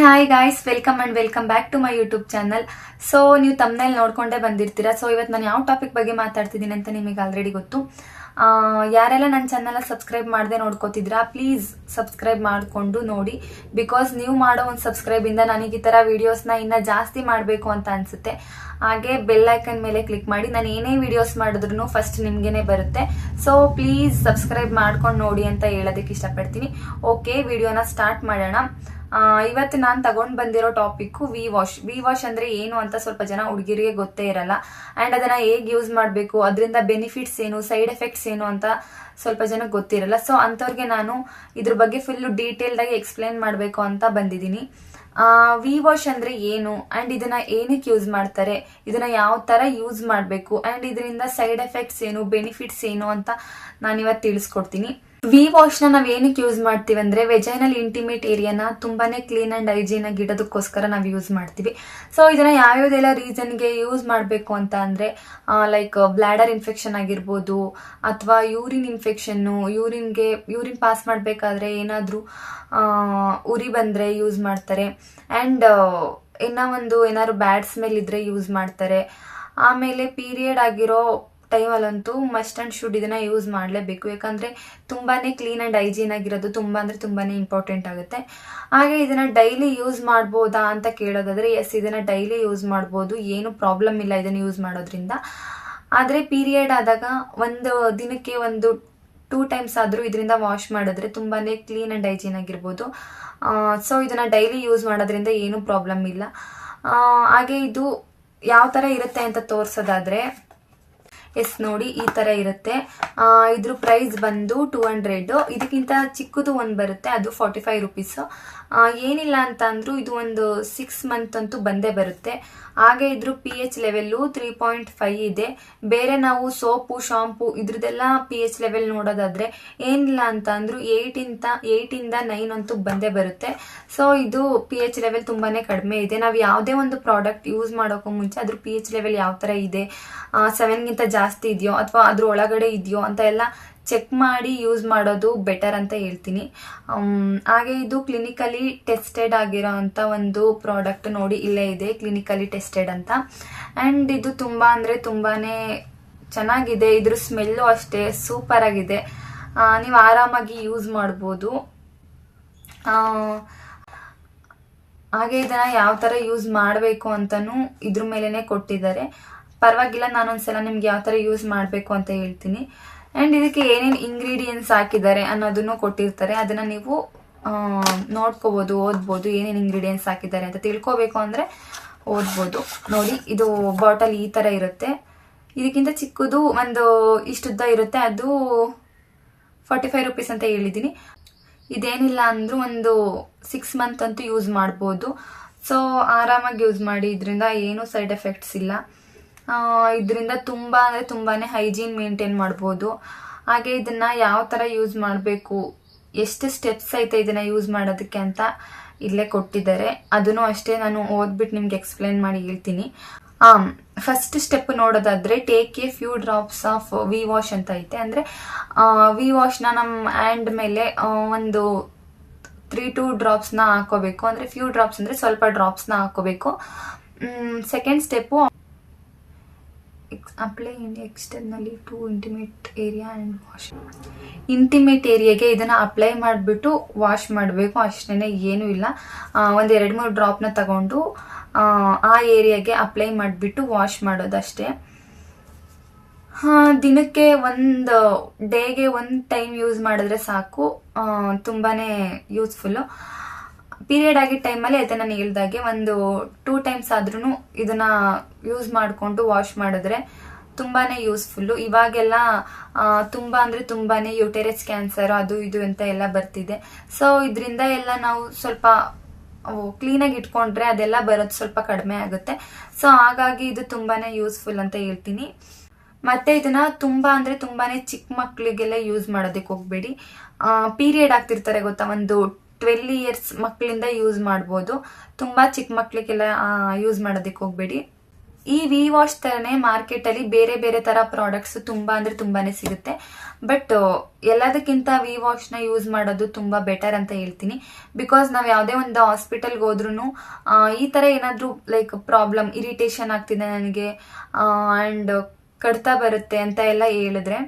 Hi guys, welcome and welcome back to my YouTube channel. So ನೀವು ತಮ್ಮನೇಲಿ ನೋಡ್ಕೊಂಡೇ ಬಂದಿರ್ತೀರಾ. So ಇವತ್ತು ನಾನು ಯಾವ ಟಾಪಿಕ್ ಬಗ್ಗೆ ಮಾತಾಡ್ತಿದ್ದೀನಿ ಅಂತ ನಿಮಗೆ ಆಲ್ರೆಡಿ ಗೊತ್ತು. ಯಾರೆಲ್ಲ ನನ್ನ ಚಾನಲ್ ಸಬ್ಸ್ಕ್ರೈಬ್ ಮಾಡದೆ ನೋಡ್ಕೋತಿದ್ರಾ, ಪ್ಲೀಸ್ ಸಬ್ಸ್ಕ್ರೈಬ್ ಮಾಡಿಕೊಂಡು ನೋಡಿ. ಬಿಕಾಸ್ ನೀವು ಮಾಡೋ ಒಂದು ಸಬ್ಸ್ಕ್ರೈಬಿಂದ ನನಗೆ ಈ ಥರ ವೀಡಿಯೋಸ್ನ ಇನ್ನೂ ಜಾಸ್ತಿ ಮಾಡಬೇಕು ಅಂತ ಅನಿಸುತ್ತೆ. ಹಾಗೆ ಬೆಲ್ ಐಕನ್ ಮೇಲೆ ಕ್ಲಿಕ್ ಮಾಡಿ. ನಾನು ಏನೇ ವಿಡಿಯೋಸ್ ಮಾಡಿದ್ರು ಫಸ್ಟ್ ನಿಮಗೇನೆ ಬರುತ್ತೆ. ಸೊ ಪ್ಲೀಸ್ ಸಬ್ಸ್ಕ್ರೈಬ್ ಮಾಡ್ಕೊಂಡು ನೋಡಿ ಅಂತ ಹೇಳೋದಕ್ಕೆ ಇಷ್ಟಪಡ್ತೀನಿ. ಓಕೆ, ವಿಡಿಯೋನ ಸ್ಟಾರ್ಟ್ ಮಾಡೋಣ. ಇವತ್ತು ನಾನು ತಗೊಂಡ್ ಬಂದಿರೋ ಟಾಪಿಕ್ ವಿ ವಾಶ್ ಅಂದ್ರೆ ಏನು ಅಂತ ಸ್ವಲ್ಪ ಜನ ಹುಡುಗಿರಿಗೆ ಗೊತ್ತೇ ಇರಲ್ಲ. ಅಂಡ್ ಅದನ್ನ ಹೇಗೆ ಯೂಸ್ ಮಾಡಬೇಕು, ಅದರಿಂದ ಬೆನಿಫಿಟ್ಸ್ ಏನು, ಸೈಡ್ ಎಫೆಕ್ಟ್ಸ್ ಏನು ಅಂತ ಸ್ವಲ್ಪ ಜನಕ್ಕೆ ಗೊತ್ತಿರಲ್ಲ. ಸೊ ಅಂಥವ್ರಿಗೆ ನಾನು ಇದ್ರ ಬಗ್ಗೆ ಫುಲ್ ಡೀಟೇಲ್ಡ್ ಆಗಿ ಎಕ್ಸ್ಪ್ಲೈನ್ ಮಾಡಬೇಕು ಅಂತ ಬಂದಿದ್ದೀನಿ. ವಿ ವಾಶ್ ಅಂದ್ರೆ ಏನು, ಅಂಡ್ ಇದನ್ನ ಏನಕ್ಕೆ ಯೂಸ್ ಮಾಡ್ತಾರೆ, ಇದನ್ನ ಯಾವ ತರ ಯೂಸ್ ಮಾಡಬೇಕು, ಅಂಡ್ ಇದರಿಂದ ಸೈಡ್ ಎಫೆಕ್ಟ್ಸ್ ಏನು, ಬೆನಿಫಿಟ್ಸ್ ಏನು ಅಂತ ನಾನು ಇವತ್ತು ತಿಳಿಸ್ಕೊಡ್ತೀನಿ. ವಿ ವಾಶ್ ನ ನಾವ್ ಏನಕ್ಕೆ ಯೂಸ್ ಮಾಡ್ತೀವಿ ಅಂದ್ರೆ, ವೆಜೈನಲ್ ಇಂಟಿಮೇಟ್ ಏರಿಯಾನ ತುಂಬಾನೇ ಕ್ಲೀನ್ ಅಂಡ್ ಹೈಜೀನ್ ಆಗಿ ಇಡೋದಕ್ಕೋಸ್ಕರ ನಾವು ಯೂಸ್ ಮಾಡ್ತೀವಿ. ಸೊ ಇದನ್ನ ಯಾವ್ಯಾವ್ದೆಲ್ಲ ರೀಸನ್ಗೆ ಯೂಸ್ ಮಾಡಬೇಕು ಅಂತ ಅಂದ್ರೆ, ಲೈಕ್ ಬ್ಲಾಡರ್ ಇನ್ಫೆಕ್ಷನ್ ಆಗಿರ್ಬೋದು, ಅಥವಾ ಯೂರಿನ್ ಇನ್ಫೆಕ್ಷನ್ನು, ಯೂರಿನ್ ಪಾಸ್ ಮಾಡಬೇಕಾದ್ರೆ ಏನಾದರೂ ಉರಿ ಬಂದ್ರೆ ಯೂಸ್ ಮಾಡ್ತಾರೆ. ಅಂಡ್ ಏನಾದ್ರು ಬ್ಯಾಡ್ ಸ್ಮೆಲ್ ಇದ್ರೆ ಯೂಸ್ ಮಾಡ್ತಾರೆ. ಆಮೇಲೆ ಪೀರಿಯಡ್ ಆಗಿರೋ ಟೈಮಲ್ಲಂತೂ ಮಸ್ಟ್ ಅಂಡ್ ಶುಡ್ ಇದನ್ನ ಯೂಸ್ ಮಾಡಲೇಬೇಕು. ಯಾಕಂದ್ರೆ ತುಂಬಾನೇ ಕ್ಲೀನ್ ಅಂಡ್ ಹೈಜೀನ್ ಆಗಿರೋದು ತುಂಬಾನೇ ಇಂಪಾರ್ಟೆಂಟ್ ಆಗುತ್ತೆ. ಹಾಗೆ ಇದನ್ನ ಡೈಲಿ ಯೂಸ್ ಮಾಡ್ಬೋದಾ ಅಂತ ಕೇಳೋದಾದ್ರೆ, ಎಸ್, ಇದನ್ನ ಡೈಲಿ ಯೂಸ್ ಮಾಡ್ಬೋದು, ಏನು ಪ್ರಾಬ್ಲಮ್ ಇಲ್ಲ ಇದನ್ನ ಯೂಸ್ ಮಾಡೋದ್ರಿಂದ. ಆದ್ರೆ ಪೀರಿಯಡ್ ಆದಾಗ ಒಂದು ದಿನಕ್ಕೆ 2 ಟೈಮ್ಸ್ ಆದ್ರೂ ಇದರಿಂದ ವಾಶ್ ಮಾಡಿದ್ರೆ ತುಂಬಾನೇ ಕ್ಲೀನ್ ಅಂಡ್ ಹೈಜೀನ್ ಆಗಿರ್ಬೋದು. ಸೊ ಇದನ್ನ ಡೈಲಿ ಯೂಸ್ ಮಾಡೋದ್ರಿಂದ ಏನು ಪ್ರಾಬ್ಲಮ್ ಇಲ್ಲ. ಹಾಗೆ ಇದು ಯಾವ ತರ ಇರುತ್ತೆ ಅಂತ ತೋರ್ಸೋದಾದ್ರೆ, ಎಸ್ ನೋಡಿ, ಈ ತರ ಇರುತ್ತೆ. ಇದ್ರ ಪ್ರೈಸ್ ಬಂದು 200. ಇದಕ್ಕಿಂತ ಚಿಕ್ಕದು ಒಂದು ಬರುತ್ತೆ, ಅದು 45 ರುಪೀಸ್. ಏನಿಲ್ಲ ಅಂತ ಅಂದ್ರೂ ಇದು ಒಂದು 6 ಮಂತ್ ಅಂತೂ ಬಂದೇ ಬರುತ್ತೆ. ಹಾಗೆ ಇದ್ರ pH ಲೆವೆಲ್ 3.5 ಇದೆ. ಬೇರೆ ನಾವು ಸೋಪು, ಶಾಂಪು ಇದ್ರದೆಲ್ಲ pH ಲೆವೆಲ್ ನೋಡೋದಾದ್ರೆ ಏನಿಲ್ಲ ಅಂತ ಅಂದ್ರೂ 8 ಇಂದ 9 ಅಂತೂ ಬಂದೇ ಬರುತ್ತೆ. ಸೊ ಇದು pH ಲೆವೆಲ್ ತುಂಬಾನೇ ಕಡಿಮೆ ಇದೆ. ನಾವು ಯಾವುದೇ ಒಂದು ಪ್ರಾಡಕ್ಟ್ ಯೂಸ್ ಮಾಡೋಕ್ಕೂ ಮುಂಚೆ ಅದ್ರ pH ಲೆವೆಲ್ ಯಾವ ತರ ಇದೆ, 7ಗಿಂತ ಜಾಸ್ತಿ ಇದೆಯೋ ಅಥವಾ ಅದ್ರ ಒಳಗಡೆ ಇದೆಯೋ ಅಂತ ಎಲ್ಲ ಚೆಕ್ ಮಾಡಿ ಯೂಸ್ ಮಾಡೋದು ಬೆಟರ್ ಅಂತ ಹೇಳ್ತೀನಿ. ಹಾಗೆ ಇದು ಕ್ಲಿನಿಕಲಿ ಟೆಸ್ಟೆಡ್ ಆಗಿರೋ ಅಂತ ಒಂದು ಪ್ರಾಡಕ್ಟ್. ನೋಡಿ, ಇಲ್ಲೇ ಇದೆ ಕ್ಲಿನಿಕಲಿ ಟೆಸ್ಟೆಡ್ ಅಂತ. ಅಂಡ್ ಇದು ತುಂಬಾನೇ ಚೆನ್ನಾಗಿದೆ. ಇದ್ರ ಸ್ಮೆಲ್ಲು ಅಷ್ಟೇ ಸೂಪರ್ ಆಗಿದೆ. ನೀವು ಆರಾಮಾಗಿ ಯೂಸ್ ಮಾಡ್ಬೋದು. ಹಾಗೆ ಇದನ್ನ ಯಾವ ತರ ಯೂಸ್ ಮಾಡಬೇಕು ಅಂತಾನು ಇದ್ರ ಮೇಲೆನೆ ಕೊಟ್ಟಿದ್ದಾರೆ. ಪರವಾಗಿಲ್ಲ, ನಾನೊಂದ್ಸಲ ನಿಮ್ಗೆ ಯಾವ ತರ ಯೂಸ್ ಮಾಡಬೇಕು ಅಂತ ಹೇಳ್ತೀನಿ. ಅಂಡ್ ಇದಕ್ಕೆ ಏನೇನು ಇಂಗ್ರೀಡಿಯೆಂಟ್ಸ್ ಹಾಕಿದ್ದಾರೆ ಅನ್ನೋದನ್ನು ಕೊಟ್ಟಿರ್ತಾರೆ. ಅದನ್ನ ನೀವು ನೋಡ್ಕೋಬಹುದು, ಓದ್ಬೋದು. ಏನೇನು ಇಂಗ್ರೀಡಿಯೆಂಟ್ಸ್ ಹಾಕಿದ್ದಾರೆ ಅಂತ ತಿಳ್ಕೊಬೇಕು ಅಂದ್ರೆ ಓದ್ಬೋದು. ನೋಡಿ, ಇದು ಬಾಟಲ್ ಈ ತರ ಇರುತ್ತೆ. ಇದಕ್ಕಿಂತ ಚಿಕ್ಕದು ಒಂದು ಇಷ್ಟುದ್ದ ಇರುತ್ತೆ, ಅದು 45 ರುಪೀಸ್ ಅಂತ ಹೇಳಿದ್ದೀನಿ. ಇದೇನಿಲ್ಲ ಅಂದ್ರೂ ಒಂದು 6 ಮಂತ್ ಅಂತೂ ಯೂಸ್ ಮಾಡ್ಬೋದು. ಸೊ ಆರಾಮಾಗಿ ಯೂಸ್ ಮಾಡಿ, ಇದರಿಂದ ಏನು ಸೈಡ್ ಎಫೆಕ್ಟ್ಸ್ ಇಲ್ಲ. ಇದರಿಂದ ತುಂಬಾನೇ ಹೈಜೀನ್ ಮೇಂಟೈನ್ ಮಾಡ್ಬೋದು. ಹಾಗೆ ಇದನ್ನ ಯಾವ ತರ ಯೂಸ್ ಮಾಡಬೇಕು, ಎಷ್ಟು ಸ್ಟೆಪ್ಸ್ ಐತೆ ಇದನ್ನ ಯೂಸ್ ಮಾಡೋದಕ್ಕೆ ಅಂತ ಇಲ್ಲೇ ಕೊಟ್ಟಿದ್ದಾರೆ. ಅದನ್ನು ಅಷ್ಟೇ ನಾನು ಓದ್ಬಿಟ್ಟು ನಿಮ್ಗೆ ಎಕ್ಸ್ಪ್ಲೈನ್ ಮಾಡಿ ಹೇಳ್ತೀನಿ. ಫಸ್ಟ್ ಸ್ಟೆಪ್ ನೋಡೋದಾದ್ರೆ, take a few drops of V wash ಅಂತ ಐತೆ. ಅಂದ್ರೆ ವಿ ವಾಶ್ನ ನಮ್ಮ ಹ್ಯಾಂಡ್ ಮೇಲೆ ಒಂದು 3-2 ಡ್ರಾಪ್ಸ್ನ ಹಾಕೋಬೇಕು. ಅಂದ್ರೆ ಫ್ಯೂ ಡ್ರಾಪ್ಸ್ ಅಂದ್ರೆ ಸ್ವಲ್ಪ ಡ್ರಾಪ್ಸ್ನ ಹಾಕೋಬೇಕು. Second step, apply externally to intimate area and wash. Intimate ಏರಿಯಾಗೆ ಇದನ್ನ ಅಪ್ಲೈ ಮಾಡಿಬಿಟ್ಟು ವಾಶ್ ಮಾಡಬೇಕು, ಅಷ್ಟೇನೆ, ಏನೂ ಇಲ್ಲ. ಒಂದು 2-3 ಡ್ರಾಪ್ನ ತಗೊಂಡು ಆ ಏರಿಯಾಗೆ ಅಪ್ಲೈ ಮಾಡಿಬಿಟ್ಟು ವಾಶ್ ಮಾಡೋದಷ್ಟೇ. ದಿನಕ್ಕೆ ಡೇಗೆ 1 ಟೈಮ್ ಯೂಸ್ ಮಾಡಿದ್ರೆ ಸಾಕು. ತುಂಬಾನೇ ಯೂಸ್ಫುಲ್ಲು. ಪೀರಿಯಡ್ ಆಗಿದ್ದ ಟೈಮಲ್ಲಿ ಅದೇ ನಾನು ಹೇಳ್ದಾಗೆ 2 ಟೈಮ್ಸ್ ಆದ್ರೂ ಇದನ್ನ ಯೂಸ್ ಮಾಡಿಕೊಂಡು ವಾಶ್ ಮಾಡಿದ್ರೆ ತುಂಬಾನೇ ಯೂಸ್ಫುಲ್ಲು. ಇವಾಗೆಲ್ಲ ತುಂಬಾನೇ ಯುಟೆರಸ್ ಕ್ಯಾನ್ಸರ್ ಅದು ಇದು ಅಂತ ಎಲ್ಲ ಬರ್ತಿದೆ. ಸೊ ಇದರಿಂದ ಎಲ್ಲ ನಾವು ಸ್ವಲ್ಪ ಕ್ಲೀನಾಗಿ ಇಟ್ಕೊಂಡ್ರೆ ಅದೆಲ್ಲ ಬರೋದು ಸ್ವಲ್ಪ ಕಡಿಮೆ ಆಗುತ್ತೆ. ಸೊ ಹಾಗಾಗಿ ಇದು ತುಂಬಾನೇ ಯೂಸ್ಫುಲ್ ಅಂತ ಹೇಳ್ತೀನಿ. ಮತ್ತೆ ಇದನ್ನ ತುಂಬಾನೇ ಚಿಕ್ಕ ಮಕ್ಳಿಗೆಲ್ಲ ಯೂಸ್ ಮಾಡೋದಕ್ಕೆ ಹೋಗ್ಬೇಡಿ. ಪೀರಿಯಡ್ ಆಗ್ತಿರ್ತಾರೆ ಗೊತ್ತಾ, 12 ಇಯರ್ಸ್ ಮಕ್ಕಳಿಂದ ಯೂಸ್ ಮಾಡ್ಬೋದು. ತುಂಬಾ ಚಿಕ್ಕ ಮಕ್ಳಿಗೆಲ್ಲ ಯೂಸ್ ಮಾಡೋದಕ್ಕೆ ಹೋಗ್ಬೇಡಿ. ಈ ವಿ ವಾಶ್ ಥರನೇ ಮಾರ್ಕೆಟಲ್ಲಿ ಬೇರೆ ಬೇರೆ ಥರ ಪ್ರಾಡಕ್ಟ್ಸ್ ತುಂಬ ಅಂದರೆ ತುಂಬಾನೇ ಸಿಗುತ್ತೆ. ಬಟ್ ಎಲ್ಲದಕ್ಕಿಂತ ವಿ ವಾಶ್ನ ಯೂಸ್ ಮಾಡೋದು ತುಂಬ ಬೆಟರ್ ಅಂತ ಹೇಳ್ತೀನಿ. ಬಿಕಾಸ್ ನಾವು ಯಾವುದೇ ಒಂದು ಹಾಸ್ಪಿಟಲ್ಗೆ ಹೋದ್ರೂ ಈ ಥರ ಏನಾದರೂ ಲೈಕ್ ಪ್ರಾಬ್ಲಮ್, ಇರಿಟೇಷನ್ ಆಗ್ತಿದೆ ನನಗೆ ಆ್ಯಂಡ್ ಕಡ್ತಾ ಬರುತ್ತೆ ಅಂತ ಎಲ್ಲ ಹೇಳಿದ್ರೆ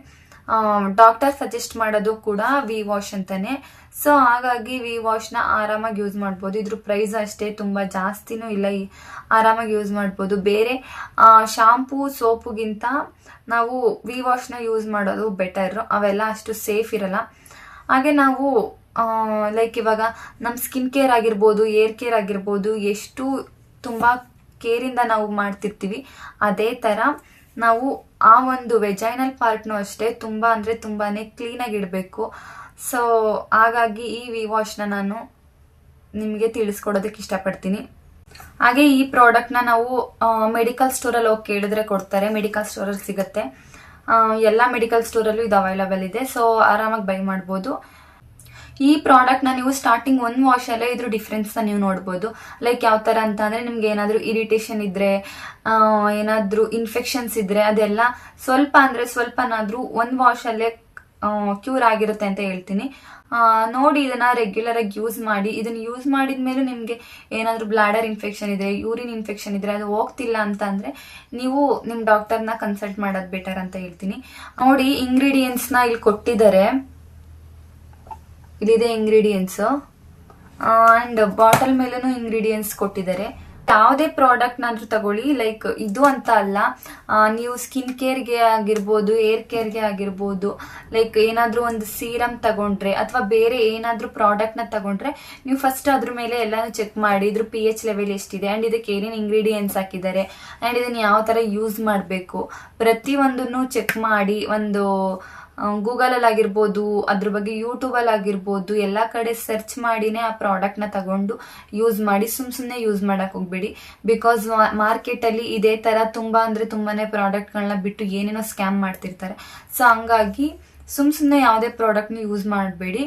ಡಾಕ್ಟರ್ ಸಜೆಸ್ಟ್ ಮಾಡೋದು ಕೂಡ ವಿ ವಾಶ್ ಅಂತಾನೆ. ಸೊ ಹಾಗಾಗಿ ವಿ ವಾಶ್ನ ಆರಾಮಾಗಿ ಯೂಸ್ ಮಾಡ್ಬೋದು. ಇದ್ರ ಪ್ರೈಸ್ ಅಷ್ಟೇ ತುಂಬ ಜಾಸ್ತಿನೂ ಇಲ್ಲ, ಆರಾಮಾಗಿ ಯೂಸ್ ಮಾಡ್ಬೋದು. ಬೇರೆ ಶಾಂಪೂ ಸೋಪುಗಿಂತ ನಾವು ವಿ ವಾಶ್ನ ಯೂಸ್ ಮಾಡೋದು ಬೆಟರ್. ಅವೆಲ್ಲ ಅಷ್ಟು ಸೇಫ್ ಇರಲ್ಲ. ಹಾಗೆ ನಾವು ಲೈಕ್ ಇವಾಗ ನಮ್ಮ ಸ್ಕಿನ್ ಕೇರ್ ಆಗಿರ್ಬೋದು, ಏರ್ ಕೇರ್ ಆಗಿರ್ಬೋದು, ಎಷ್ಟು ತುಂಬ ಕೇರಿಂದ ನಾವು ಮಾಡ್ತಿರ್ತೀವಿ, ಅದೇ ಥರ ನಾವು ಆ ಒಂದು ವೆಜೈನಲ್ ಪಾರ್ಟ್ನು ಅಷ್ಟೇ ತುಂಬ ಅಂದರೆ ತುಂಬಾ ಕ್ಲೀನಾಗಿ ಇಡಬೇಕು. ಸೊ ಹಾಗಾಗಿ ಈ ವಿ ವಾಶ್ನ ನಾನು ನಿಮಗೆ ತಿಳಿಸ್ಕೊಡೋದಕ್ಕೆ ಇಷ್ಟಪಡ್ತೀನಿ. ಹಾಗೆ ಈ ಪ್ರಾಡಕ್ಟ್ನ ನಾವು ಮೆಡಿಕಲ್ ಸ್ಟೋರಲ್ಲಿ ಹೋಗಿ ಕೇಳಿದ್ರೆ ಕೊಡ್ತಾರೆ. ಮೆಡಿಕಲ್ ಸ್ಟೋರಲ್ಲಿ ಸಿಗುತ್ತೆ, ಎಲ್ಲ ಮೆಡಿಕಲ್ ಸ್ಟೋರಲ್ಲೂ ಇದು ಅವೈಲಬಲ್ ಇದೆ. ಸೊ ಆರಾಮಾಗಿ ಬೈ ಮಾಡ್ಬೋದು. ಈ ಪ್ರಾಡಕ್ಟ್ನ ನೀವು ಸ್ಟಾರ್ಟಿಂಗ್ ಒಂದು ವಾಶಲ್ಲೇ ಇದ್ರ ಡಿಫ್ರೆನ್ಸ್ನ ನೀವು ನೋಡ್ಬೋದು. ಲೈಕ್ ಯಾವ ಥರ ಅಂತ ಅಂದರೆ ನಿಮ್ಗೆ ಏನಾದರೂ ಇರಿಟೇಷನ್ ಇದ್ದರೆ, ಏನಾದರೂ ಇನ್ಫೆಕ್ಷನ್ಸ್ ಇದ್ದರೆ ಅದೆಲ್ಲ ಸ್ವಲ್ಪ ಅಂದರೆ ಸ್ವಲ್ಪನಾದರೂ ಒಂದು ವಾಶಲ್ಲೇ ಕ್ಯೂರ್ ಆಗಿರುತ್ತೆ ಅಂತ ಹೇಳ್ತೀನಿ. ನೋಡಿ ಇದನ್ನು ರೆಗ್ಯುಲರಾಗಿ ಯೂಸ್ ಮಾಡಿ. ಇದನ್ನು ಯೂಸ್ ಮಾಡಿದ ಮೇಲೂ ನಿಮಗೆ ಏನಾದರೂ ಬ್ಲಾಡರ್ ಇನ್ಫೆಕ್ಷನ್ ಇದ್ದರೆ, ಯೂರಿನ್ ಇನ್ಫೆಕ್ಷನ್ ಇದ್ದರೆ, ಅದು ಹೋಗ್ತಿಲ್ಲ ಅಂತ ಅಂದರೆ ನೀವು ನಿಮ್ಮ ಡಾಕ್ಟರ್ನ ಕನ್ಸಲ್ಟ್ ಮಾಡೋದು ಬೆಟರ್ ಅಂತ ಹೇಳ್ತೀನಿ. ನೋಡಿ ಇಂಗ್ರೀಡಿಯೆಂಟ್ಸ್ನ ಇಲ್ಲಿ ಕೊಟ್ಟಿದ್ದಾರೆ, ಇಲ್ಲಿದೆ ಇಂಗ್ರೀಡಿಯೆಂಟ್ಸ್ ಆ್ಯಂಡ್ ಬಾಟಲ್ ಮೇಲೂ ಇಂಗ್ರೀಡಿಯೆಂಟ್ಸ್ ಕೊಟ್ಟಿದ್ದಾರೆ. ಯಾವುದೇ ಪ್ರಾಡಕ್ಟ್ನಾದ್ರೂ ತಗೊಳ್ಳಿ, ಲೈಕ್ ಇದು ಅಂತ ಅಲ್ಲ, ನೀವು ಸ್ಕಿನ್ ಕೇರ್ಗೆ ಆಗಿರ್ಬೋದು, ಏರ್ ಕೇರ್ಗೆ ಆಗಿರ್ಬೋದು, ಲೈಕ್ ಏನಾದರೂ ಒಂದು ಸೀರಮ್ ತಗೊಂಡ್ರೆ ಅಥವಾ ಬೇರೆ ಏನಾದರೂ ಪ್ರಾಡಕ್ಟ್ನ ತಗೊಂಡ್ರೆ ನೀವು ಫಸ್ಟ್ ಅದ್ರ ಮೇಲೆ ಎಲ್ಲಾನು ಚೆಕ್ ಮಾಡಿ ಇದ್ರ pH ಲೆವೆಲ್ ಎಷ್ಟಿದೆ ಆ್ಯಂಡ್ ಇದಕ್ಕೆ ಏನೇನು ಇಂಗ್ರೀಡಿಯೆಂಟ್ಸ್ ಹಾಕಿದ್ದಾರೆ ಆ್ಯಂಡ್ ಇದನ್ನು ಯಾವ ಥರ ಯೂಸ್ ಮಾಡಬೇಕು ಪ್ರತಿಯೊಂದನ್ನು ಚೆಕ್ ಮಾಡಿ. ಒಂದು ಗೂಗಲಲ್ಲಿ ಆಗಿರ್ಬೋದು, ಅದ್ರ ಬಗ್ಗೆ ಯೂಟ್ಯೂಬಲ್ಲಿ ಆಗಿರ್ಬೋದು, ಎಲ್ಲ ಕಡೆ ಸರ್ಚ್ ಮಾಡಿನೇ ಆ ಪ್ರಾಡಕ್ಟ್ನ ತಗೊಂಡು ಯೂಸ್ ಮಾಡಿ. ಸುಮ್ಮನೆ ಯೂಸ್ ಮಾಡಕ್ಕೆ ಹೋಗ್ಬೇಡಿ. ಬಿಕಾಸ್ ಮಾರ್ಕೆಟಲ್ಲಿ ಇದೇ ಥರ ತುಂಬ ಅಂದರೆ ತುಂಬಾ ಪ್ರಾಡಕ್ಟ್ಗಳನ್ನ ಬಿಟ್ಟು ಏನೇನೋ ಸ್ಕ್ಯಾಮ್ ಮಾಡ್ತಿರ್ತಾರೆ. ಸೊ ಹಂಗಾಗಿ ಸುಮ್ಮನೆ ಯಾವುದೇ ಪ್ರಾಡಕ್ಟ್ನ ಯೂಸ್ ಮಾಡಬೇಡಿ.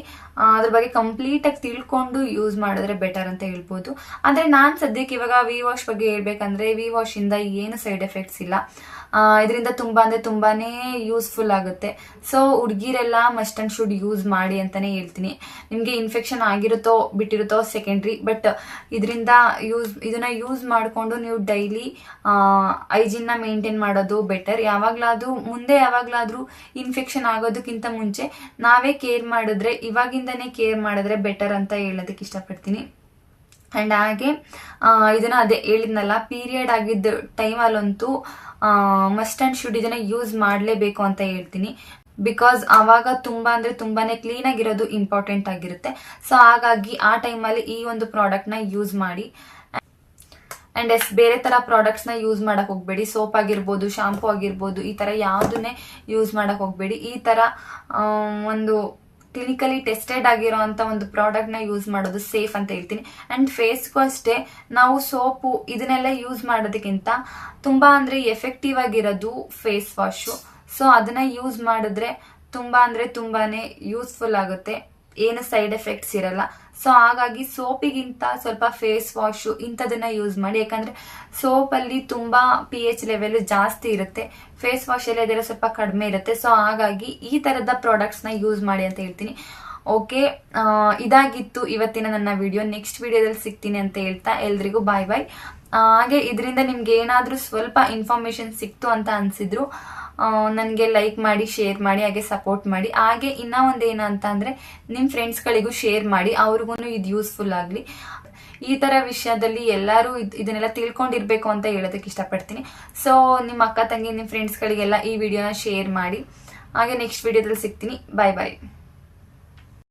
ಅದ್ರ ಬಗ್ಗೆ ಕಂಪ್ಲೀಟಾಗಿ ತಿಳ್ಕೊಂಡು ಯೂಸ್ ಮಾಡಿದ್ರೆ ಬೆಟರ್ ಅಂತ ಹೇಳ್ಬೋದು. ಅಂದರೆ ನಾನು ಸದ್ಯಕ್ಕೆ ಇವಾಗ ವಿ ವಾಶ್ ಬಗ್ಗೆ ಹೇಳ್ಬೇಕಂದ್ರೆ ವಿ ವಾಶಿಂದ ಏನು ಸೈಡ್ ಎಫೆಕ್ಟ್ಸ್ ಇಲ್ಲ. ಇದರಿಂದ ತುಂಬ ಅಂದರೆ ತುಂಬಾ ಯೂಸ್ಫುಲ್ ಆಗುತ್ತೆ. ಸೊ ಹುಡುಗಿರೆಲ್ಲ ಮಸ್ಟ್ ಆ್ಯಂಡ್ ಶುಡ್ ಯೂಸ್ ಮಾಡಿ ಅಂತಲೇ ಹೇಳ್ತೀನಿ. ನಿಮಗೆ ಇನ್ಫೆಕ್ಷನ್ ಆಗಿರುತ್ತೋ ಬಿಟ್ಟಿರುತ್ತೋ ಸೆಕೆಂಡ್ರಿ, ಬಟ್ ಇದರಿಂದ ಇದನ್ನು ಯೂಸ್ ಮಾಡಿಕೊಂಡು ನೀವು ಡೈಲಿ ಹೈಜಿನ್ನ ಮೇಂಟೈನ್ ಮಾಡೋದು ಬೆಟರ್. ಮುಂದೆ ಯಾವಾಗಲಾದರೂ ಇನ್ಫೆಕ್ಷನ್ ಆಗೋದಕ್ಕಿಂತ ಮುಂಚೆ ನಾವೇ ಕೇರ್ ಮಾಡಿದ್ರೆ, ಇವಾಗಿಂದನೇ ಕೇರ್ ಮಾಡಿದ್ರೆ ಬೆಟರ್ ಅಂತ ಹೇಳೋದಕ್ಕೆ ಇಷ್ಟಪಡ್ತೀನಿ. ಆ್ಯಂಡ್ ಹಾಗೆ ಇದನ್ನು ಅದೇ ಹೇಳಿದ್ನಲ್ಲ, ಪೀರಿಯಡ್ ಆಗಿದ್ದ ಟೈಮಲ್ಲಂತೂ ಮಸ್ಟ್ ಆ್ಯಂಡ್ ಶುಡ್ ಇದನ್ನು ಯೂಸ್ ಮಾಡಲೇಬೇಕು ಅಂತ ಹೇಳ್ತೀನಿ. ಬಿಕಾಸ್ ಆವಾಗ ತುಂಬ ಅಂದರೆ ತುಂಬಾ ಕ್ಲೀನಾಗಿರೋದು ಇಂಪಾರ್ಟೆಂಟ್ ಆಗಿರುತ್ತೆ. ಸೊ ಹಾಗಾಗಿ ಆ ಟೈಮಲ್ಲಿ ಈ ಒಂದು ಪ್ರಾಡಕ್ಟ್ನ ಯೂಸ್ ಮಾಡಿ. ಆ್ಯಂಡ್ ಬೇರೆ ಥರ ಪ್ರಾಡಕ್ಟ್ಸ್ನ ಯೂಸ್ ಮಾಡೋಕ್ಕೆ ಹೋಗಬೇಡಿ. ಸೋಪ್ ಆಗಿರ್ಬೋದು, ಶಾಂಪೂ ಆಗಿರ್ಬೋದು, ಈ ಥರ ಯಾವುದನ್ನೇ ಯೂಸ್ ಮಾಡೋಕ್ಕೆ ಹೋಗಬೇಡಿ. ಈ ಥರ ಒಂದು ಕ್ಲಿನಿಕಲಿ ಟೆಸ್ಟೆಡ್ ಆಗಿರೋ ಅಂಥ ಒಂದು ಪ್ರಾಡಕ್ಟ್ನ ಯೂಸ್ ಮಾಡೋದು ಸೇಫ್ ಅಂತ ಹೇಳ್ತೀನಿ. ಆ್ಯಂಡ್ ಫೇಸ್ಗೂ ಅಷ್ಟೇ ನಾವು ಸೋಪು ಇದನ್ನೆಲ್ಲ ಯೂಸ್ ಮಾಡೋದಕ್ಕಿಂತ ತುಂಬ ಅಂದರೆ ಎಫೆಕ್ಟಿವ್ ಆಗಿರೋದು ಫೇಸ್ ವಾಶು. ಸೊ ಅದನ್ನು ಯೂಸ್ ಮಾಡಿದ್ರೆ ತುಂಬ ಅಂದರೆ ತುಂಬಾ ಯೂಸ್ಫುಲ್ ಆಗುತ್ತೆ, ಏನು ಸೈಡ್ ಎಫೆಕ್ಟ್ಸ್ ಇರಲ್ಲ. ಸೊ ಹಾಗಾಗಿ ಸೋಪಿಗಿಂತ ಸ್ವಲ್ಪ ಫೇಸ್ ವಾಶು ಇಂಥದನ್ನ ಯೂಸ್ ಮಾಡಿ. ಯಾಕಂದರೆ ಸೋಪಲ್ಲಿ ತುಂಬ pH ಲೆವೆಲ್ ಜಾಸ್ತಿ ಇರುತ್ತೆ, ಫೇಸ್ ವಾಶಲ್ಲಿ ಅದೆಲ್ಲ ಸ್ವಲ್ಪ ಕಡಿಮೆ ಇರುತ್ತೆ. ಸೊ ಹಾಗಾಗಿ ಈ ಥರದ ಪ್ರಾಡಕ್ಟ್ಸ್ನ ಯೂಸ್ ಮಾಡಿ ಅಂತ ಹೇಳ್ತೀನಿ. ಓಕೆ, ಇದಾಗಿತ್ತು ಇವತ್ತಿನ ನನ್ನ ವಿಡಿಯೋ. ನೆಕ್ಸ್ಟ್ ವಿಡಿಯೋದಲ್ಲಿ ಸಿಗ್ತೀನಿ ಅಂತ ಹೇಳ್ತಾ ಎಲ್ರಿಗೂ ಬಾಯ್ ಬಾಯ್. ಹಾಗೆ ಇದರಿಂದ ನಿಮ್ಗೆ ಏನಾದರೂ ಸ್ವಲ್ಪ ಇನ್ಫಾರ್ಮೇಷನ್ ಸಿಕ್ತು ಅಂತ ಅನಿಸಿದ್ರು ನನಗೆ ಲೈಕ್ ಮಾಡಿ, ಶೇರ್ ಮಾಡಿ, ಹಾಗೆ ಸಪೋರ್ಟ್ ಮಾಡಿ. ಹಾಗೆ ಇನ್ನೂ ಒಂದೇನು ಅಂತ ಅಂದರೆ ನಿಮ್ಮ ಫ್ರೆಂಡ್ಸ್ಗಳಿಗೂ ಶೇರ್ ಮಾಡಿ, ಅವ್ರಿಗೂ ಇದು ಯೂಸ್ಫುಲ್ ಆಗಲಿ. ಈ ಥರ ವಿಷಯದಲ್ಲಿ ಎಲ್ಲರೂ ಇದನ್ನೆಲ್ಲ ತಿಳ್ಕೊಂಡಿರ್ಬೇಕು ಅಂತ ಹೇಳೋದಕ್ಕೆ ಇಷ್ಟಪಡ್ತೀನಿ. ಸೊ ನಿಮ್ಮ ಅಕ್ಕ ತಂಗಿ, ನಿಮ್ಮ ಫ್ರೆಂಡ್ಸ್ಗಳಿಗೆಲ್ಲ ಈ ವಿಡಿಯೋನ ಶೇರ್ ಮಾಡಿ. ಹಾಗೆ ನೆಕ್ಸ್ಟ್ ವಿಡಿಯೋದಲ್ಲಿ ಸಿಗ್ತೀನಿ. ಬಾಯ್ ಬಾಯ್.